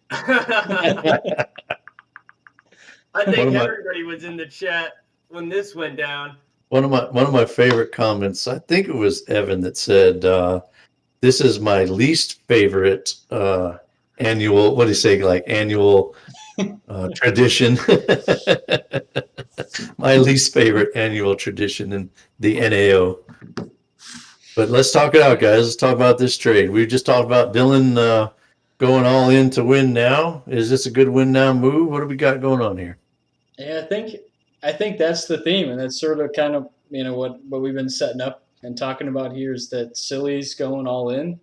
I think everybody was in the chat when this went down. One of my favorite comments, I think it was Evan that said, "This is my least favorite annual. What do you say? Like annual tradition." My least favorite annual tradition in the NAO. But let's talk it out, guys. Let's talk about this trade. We just talked about Dylan going all in to win now. Is this a good win now move? What do we got going on here? Yeah, I think that's the theme, and that's sort of kind of what we've been setting up and talking about here is that Silly's going all in,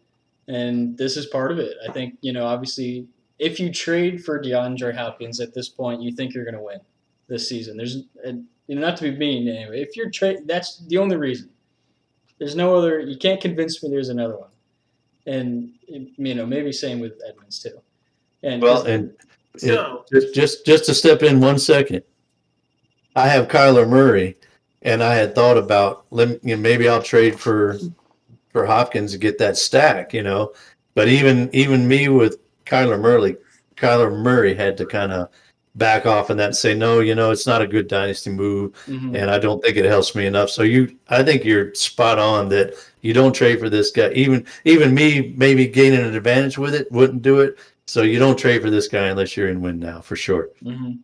and this is part of it. I think obviously if you trade for DeAndre Hopkins at this point, you think you're going to win this season. There's not to be mean anyway. If you're that's the only reason. There's no other. You can't convince me there's another one, and maybe same with Edmonds too. And So just to step in 1 second, I have Kyler Murray, and I had thought about maybe I'll trade for Hopkins to get that stack, But even me with Kyler Murray had to kind of back off on that and say, no, it's not a good dynasty move, and I don't think it helps me enough. So I think you're spot on that you don't trade for this guy. Even me maybe gaining an advantage with it wouldn't do it. So you don't trade for this guy unless you're in win now, for sure. Mm-hmm.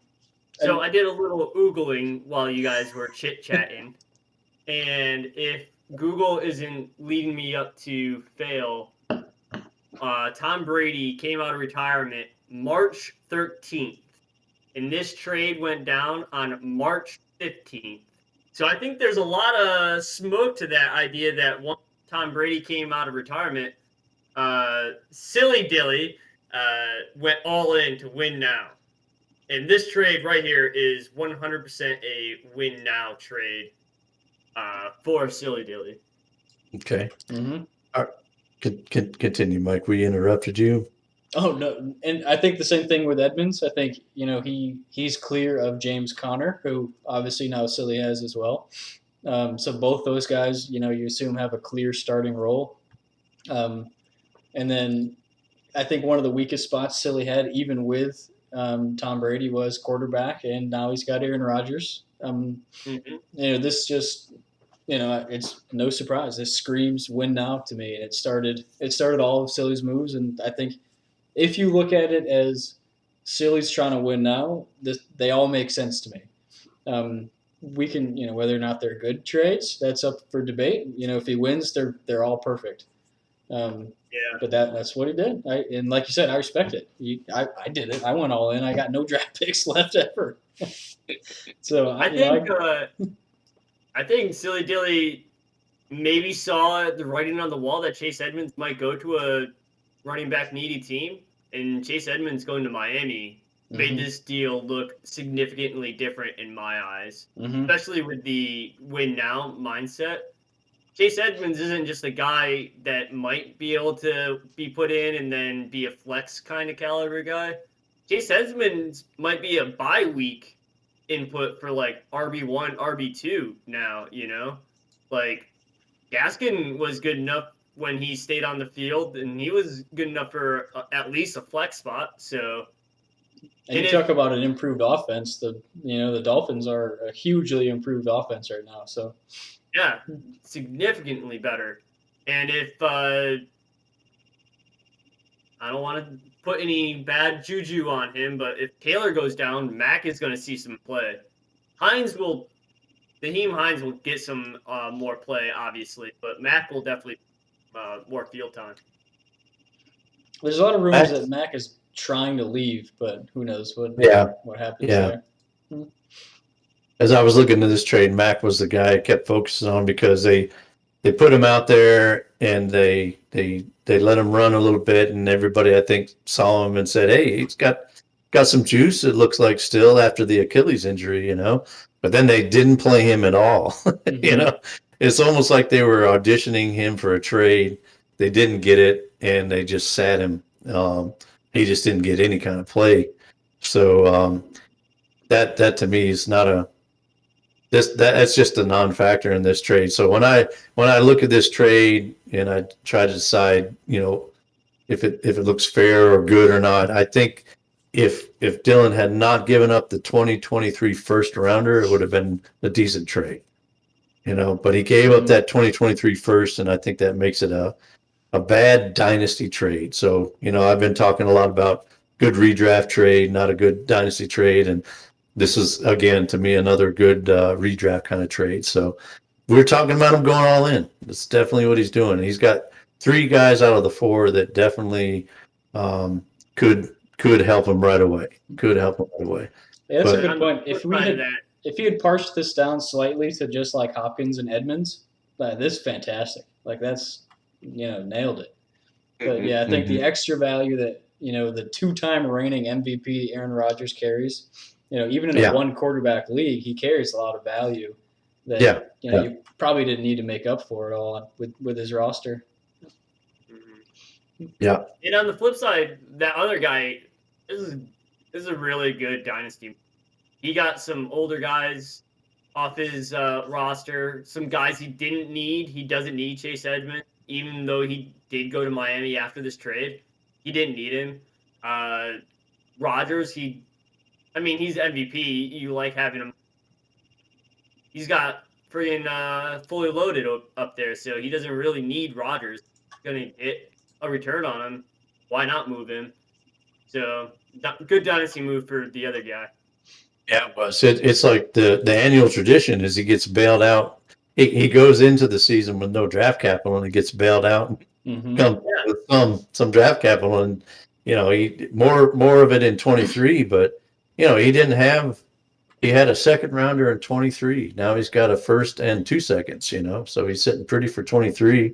So I did a little Googling while you guys were chit-chatting. And if Google isn't leading me up to fail, Tom Brady came out of retirement March 13th. And this trade went down on March 15th. So I think there's a lot of smoke to that idea that once Tom Brady came out of retirement, Silly Dilly went all in to win now. And this trade right here is 100% a win now trade for Silly Dilly. Okay. Mm-hmm. All right. Continue, Mike. We interrupted you. Oh no, and I think the same thing with Edmonds. I think he's clear of James Conner, who obviously now Silly has as well. So both those guys, you assume have a clear starting role. And then I think one of the weakest spots Silly had, even with Tom Brady, was quarterback, and now he's got Aaron Rodgers. This just, it's no surprise. This screams win now to me, and it started all of Silly's moves, and I think if you look at it as Silly's trying to win now, they all make sense to me. We can, whether or not they're good trades, that's up for debate. If he wins, they're all perfect. But that's what he did. And like you said, I respect it. I did it. I went all in. I got no draft picks left ever. So I think Silly Dilly maybe saw the writing on the wall that Chase Edmonds might go to a running back needy team, and Chase Edmonds going to Miami made this deal look significantly different in my eyes, especially with the win now mindset. Chase Edmonds isn't just a guy that might be able to be put in and then be a flex kind of caliber guy. Chase Edmonds might be a bye week input for like RB1, RB2 now, Like Gaskin was good enough when he stayed on the field, and he was good enough for at least a flex spot. So, and you talk about an improved offense. The Dolphins are a hugely improved offense right now. So, yeah, significantly better. And if I don't want to put any bad juju on him, but if Taylor goes down, Mack is going to see some play. Naheem Hines will get some more play, obviously, but Mack will definitely more field time. There's a lot of rumors that Mack is trying to leave, but who knows what happens there. As I was looking at this trade, Mack was the guy I kept focusing on because they put him out there and they let him run a little bit, and everybody I think saw him and said, "Hey, he's got some juice." It looks like still after the Achilles injury, But then they didn't play him at all. It's almost like they were auditioning him for a trade. They didn't get it, and they just sat him. He just didn't get any kind of play. So that to me is not that's just a non-factor in this trade. So when I look at this trade and I try to decide, if it looks fair or good or not, I think if Dylan had not given up the 2023 first rounder, it would have been a decent trade. But he gave up that 2023 first, and I think that makes it a bad dynasty trade. So, I've been talking a lot about good redraft trade, not a good dynasty trade, and this is, again, to me, another good redraft kind of trade. So we're talking about him going all in. That's definitely what he's doing. He's got 3 guys out of the 4 that definitely could help him right away. Yeah, that's a good point. If he had parsed this down slightly to just like Hopkins and Edmonds, this is fantastic. Like that's, nailed it. But I think the extra value that, the 2-time reigning MVP Aaron Rodgers carries, even in a 1 quarterback league, he carries a lot of value that, you probably didn't need to make up for it all with his roster. Yeah. And on the flip side, that other guy, this is a really good dynasty. He got some older guys off his roster, some guys he didn't need. He doesn't need Chase Edmonds, even though he did go to Miami after this trade. He didn't need him. Rodgers, he's MVP. You like having him. He's got freaking fully loaded up there, so he doesn't really need Rodgers. He's going to get a return on him. Why not move him? So, good dynasty move for the other guy. Yeah, it was. It's like the annual tradition is he gets bailed out. He goes into the season with no draft capital, and he gets bailed out and comes with some draft capital, and he more of it in 23. But he had a second rounder in 23. Now he's got a first and 2 seconds. So he's sitting pretty for 23.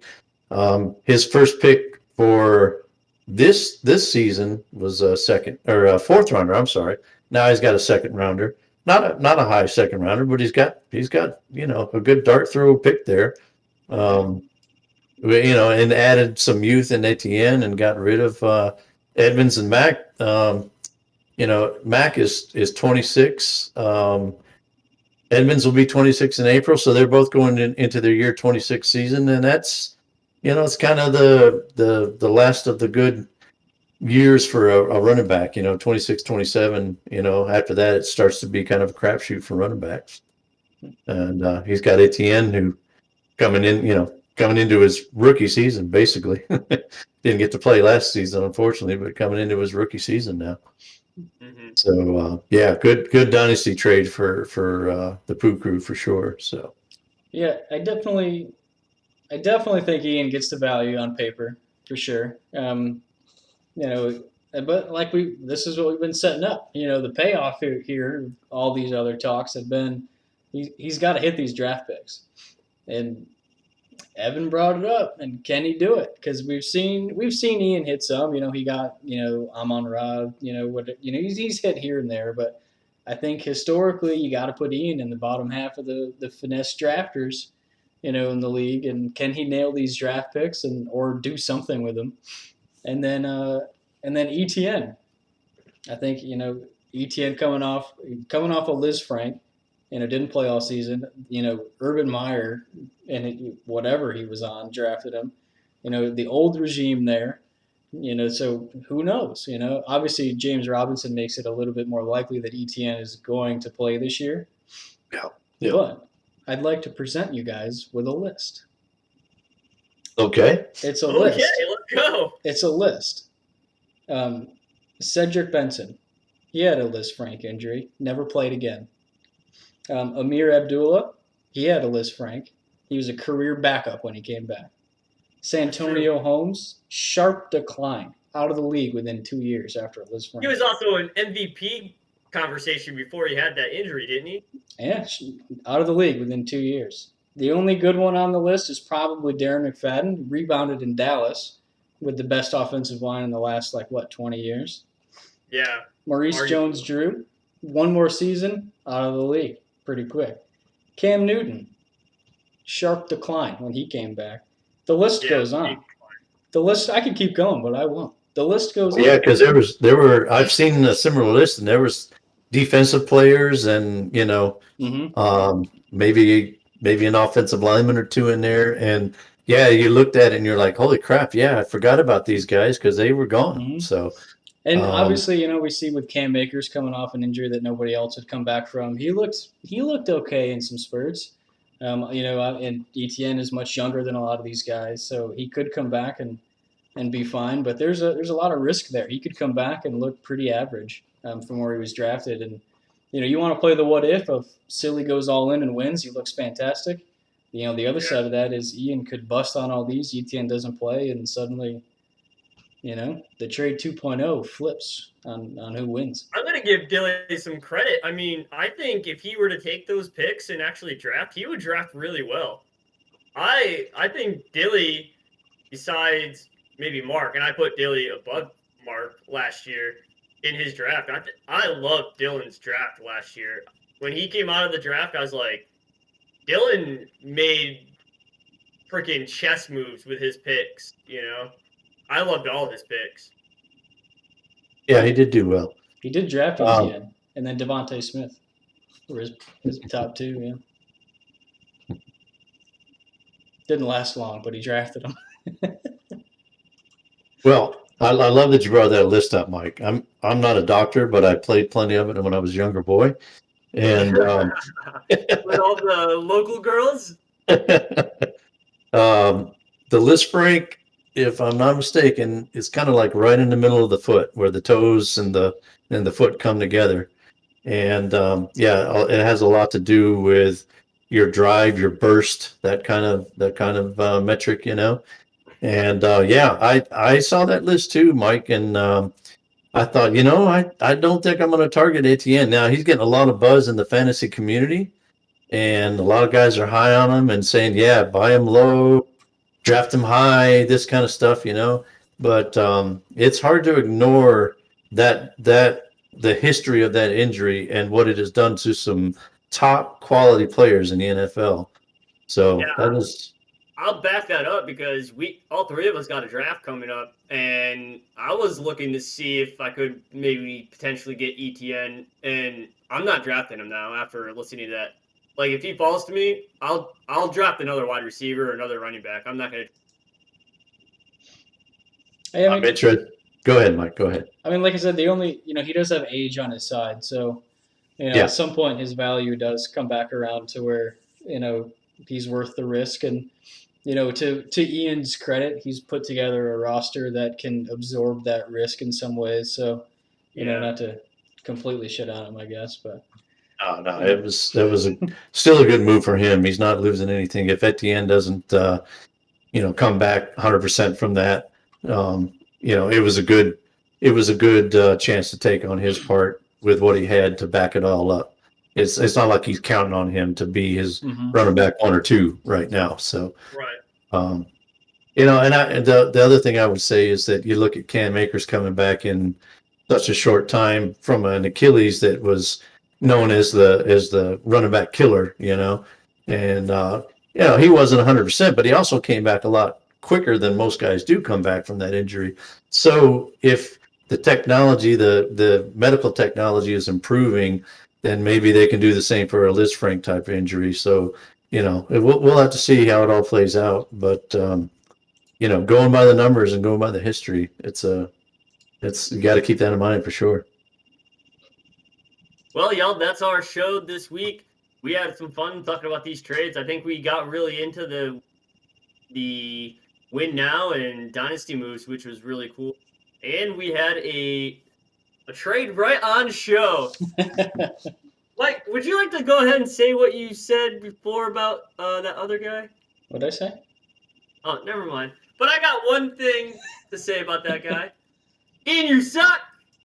His first pick for this season was a second or a 4th rounder. I'm sorry. Now he's got a second rounder, not a high second rounder, but he's got a good dart throw pick there, and added some youth in Etienne and got rid of Edmonds and Mack. Mack is 26. Edmonds will be 26 in April, so they're both going into their year 26 season, and that's it's kind of the last of the good years for a running back, 26, 27. After that, it starts to be kind of a crapshoot for running backs. And he's got Etienne, who coming into his rookie season, basically. Didn't get to play last season, unfortunately, but coming into his rookie season now. Mhm. So yeah, good dynasty trade for the Poo Crew for sure. So Yeah, I definitely think Ian gets the value on paper for sure. But like this is what we've been setting up. The payoff here, all these other talks have been, he's got to hit these draft picks, and Evan brought it up, and can he do it? Because we've seen Ian hit some. He got Amon Ra. He's hit here and there, but I think historically you got to put Ian in the bottom half of the finesse drafters, in the league. And can he nail these draft picks or do something with them? And then ETN. I think ETN coming off of Liz Frank, didn't play all season. Urban Meyer and whatever he was on drafted him. The old regime there. So who knows? Obviously James Robinson makes it a little bit more likely that ETN is going to play this year. yeah. But I'd like to present you guys with a list. Okay. It's a Okay, list. let's go. It's a list. Cedric Benson, he had a Liz Frank injury, never played again. Amir Abdullah, he had a Liz Frank. He was a career backup when he came back. Santonio Holmes, sharp decline, out of the league within 2 years after a Liz Frank. He was also an MVP conversation before he had that injury, didn't he? Yeah, out of the league within 2 years. The only good one on the list is probably Darren McFadden, rebounded in Dallas with the best offensive line in the last 20 years. Yeah. Maurice Jones-Drew, one more season, out of the league pretty quick. Cam Newton, sharp decline when he came back. The list goes on. The list, I could keep going, but I won't. The list goes on. Yeah, because I've seen a similar list, and there was defensive players, and maybe an offensive lineman or two in there, and yeah, you looked at it and you're like, holy crap, yeah, I forgot about these guys because they were gone. Mhm. So And obviously, we see with Cam Akers coming off an injury that nobody else had come back from. He looked okay in some spurts. And ETN is much younger than a lot of these guys, so he could come back and be fine. But there's a lot of risk there. He could come back and look pretty average from where he was drafted. And you want to play the what if of Silly goes all in and wins. He looks fantastic. The other side of that is Ian could bust on all these. ETN doesn't play, and suddenly, the trade 2.0 flips on who wins. I'm going to give Dilly some credit. I mean, I think if he were to take those picks and actually draft, he would draft really well. I think Dilly, besides maybe Mark, and I put Dilly above Mark last year in his draft. I loved Dylan's draft last year. When he came out of the draft, I was like, Dylan made freaking chess moves with his picks, I loved all of his picks. yeah, he did do well. He did draft ETN, and then Devontae Smith were his top two. Yeah, didn't last long, but he drafted him. Well, I love that you brought that list up, Mike. I'm not a doctor, but I played plenty of it when I was a younger boy, and with all the local girls. The Liz Frank, if I'm not mistaken, is kind of like right in the middle of the foot, where the toes and the foot come together, and yeah, it has a lot to do with your drive, your burst, that kind of metric, And yeah, I saw that list too, Mike, and I thought, I don't think I'm going to target ATN. Now he's getting a lot of buzz in the fantasy community, and a lot of guys are high on him and saying, yeah, buy him low, draft him high, this kind of stuff, But it's hard to ignore that the history of that injury and what it has done to some top quality players in the NFL. So that is. I'll back that up because all three of us got a draft coming up, and I was looking to see if I could maybe potentially get ETN, and I'm not drafting him now after listening to that. Like, if he falls to me, I'll draft another wide receiver or another running back. I'm not gonna. I'm interested. Go ahead, Mike. Go ahead. I mean, like I said, he does have age on his side, so Yeah. at some point his value does come back around to where he's worth the risk. And to Ian's credit, he's put together a roster that can absorb that risk in some ways. So not to completely shit on him, I guess, but No, it was still a good move for him. He's not losing anything if Etienne doesn't come back 100% from that. It was a good chance to take on his part with what he had to back it all up. It's not like he's counting on him to be his running back 1 or 2 right now. So Right. and the other thing I would say is that you look at Cam Akers coming back in such a short time from an Achilles that was known as the running back killer, and he wasn't 100%, but he also came back a lot quicker than most guys do come back from that injury. So if the technology, the medical technology is improving, then maybe they can do the same for a Liz Frank type of injury. So we'll have to see how it all plays out, but going by the numbers and going by the history, you got to keep that in mind for sure. Well, y'all, that's our show this week. We had some fun talking about these trades. I think we got really into the win now and dynasty moves, which was really cool. And we had a trade right on show. Like, would you like to go ahead and say what you said before about that other guy? What'd I say? Oh, never mind. But I got one thing to say about that guy. In your sock.